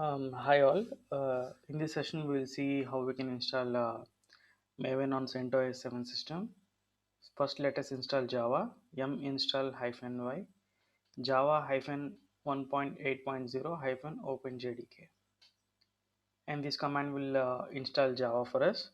Hi all. In this session, we will see how we can install Maven on CentOS 7 system. First, let us install Java. Yum install -y Java 1.8.0 OpenJDK. And this command will install Java for us.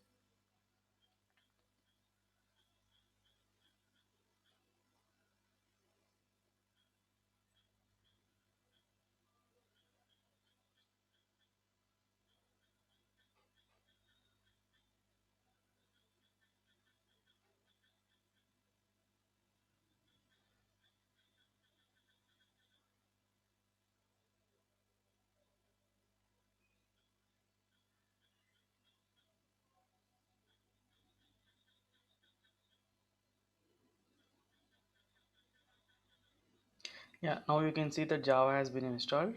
Yeah, now you can see that Java has been installed.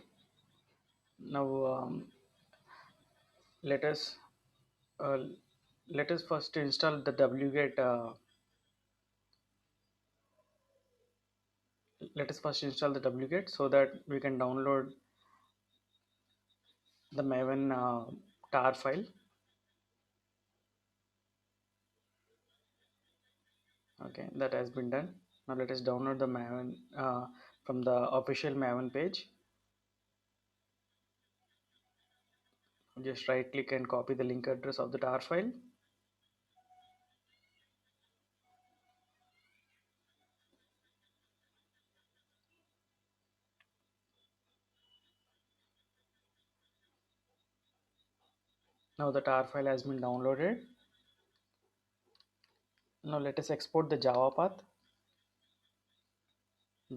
Now let us uh, let us first install the wget. Let us first install the wget so that we can download the Maven tar file. Okay, that has been done. Now let us download the Maven from the official Maven page. Just right click and copy the link address of the tar file. Now the tar file has been downloaded. Now let us export the Java path.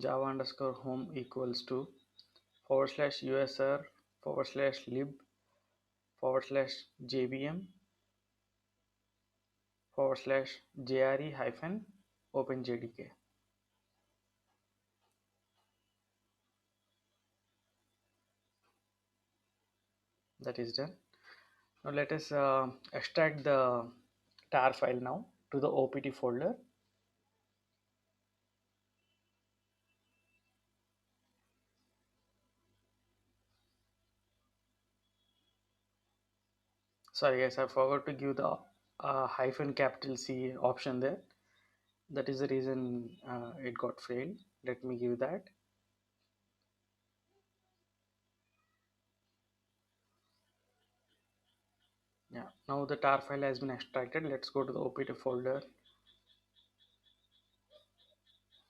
Java underscore home equals to /usr /lib /jvm /jre hyphen openjdk. That is done. Now let us extract the tar file now to the opt folder. Sorry guys, I forgot to give the hyphen capital C option there. That is the reason it got failed. Let me give that. Yeah, now the tar file has been extracted. Let's go to the opt folder.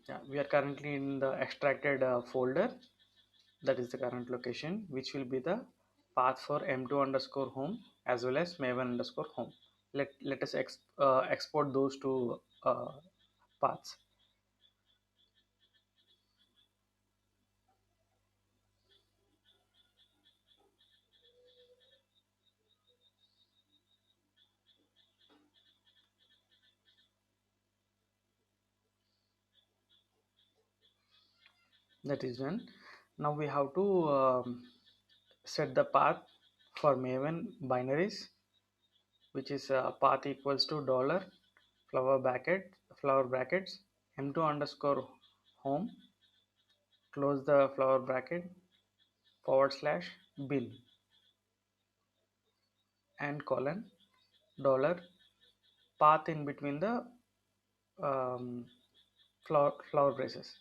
Yeah, we are currently in the extracted folder. That is the current location, which will be the path for m2 underscore home as well as maven underscore home. Let us export those two paths. That is done. Now we have to set the path for maven binaries, which is path equals to dollar flower brackets m2 underscore home, close the flower bracket, / bin and colon dollar path in between the um, flower braces.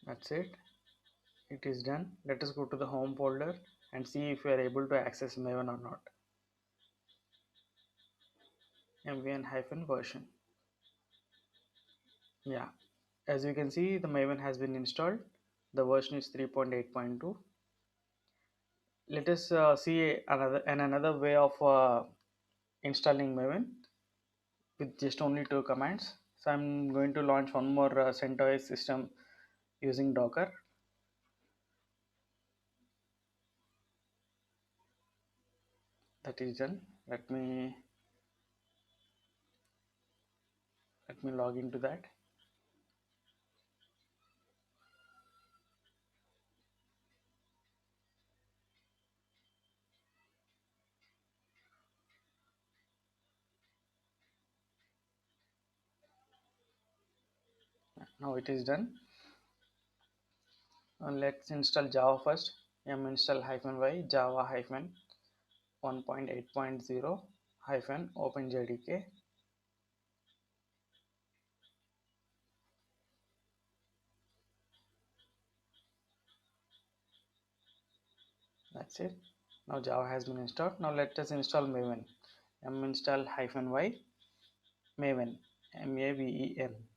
That's it. It is done. Let us go to the home folder and see if we are able to access maven or not. mvn hyphen version. Yeah, as you can see, the maven has been installed. The version is 3.8.2. Let us see another way of installing maven with just only two commands. So I'm going to launch one more CentOS system using Docker. That is done. Let me log into that. Now it is done. Let's install Java first. Install -y java hyphen 1.8.0 hyphen openjdk. That's it. Now Java has been installed. Now let us install Maven. Install -y Maven, Maven.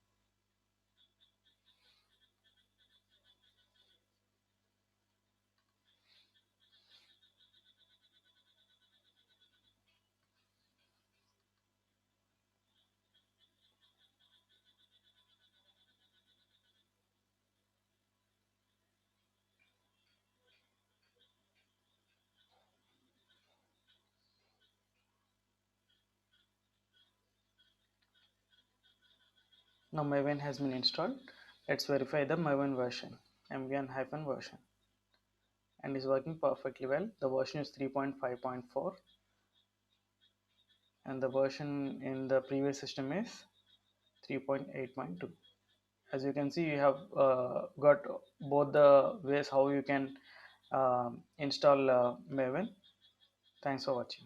Now Maven has been installed. Let's verify the Maven version, mvn-version, and is working perfectly well. The version is 3.5.4 and the version in the previous system is 3.8.2. As you can see, you have got both the ways how you can install Maven. Thanks for watching.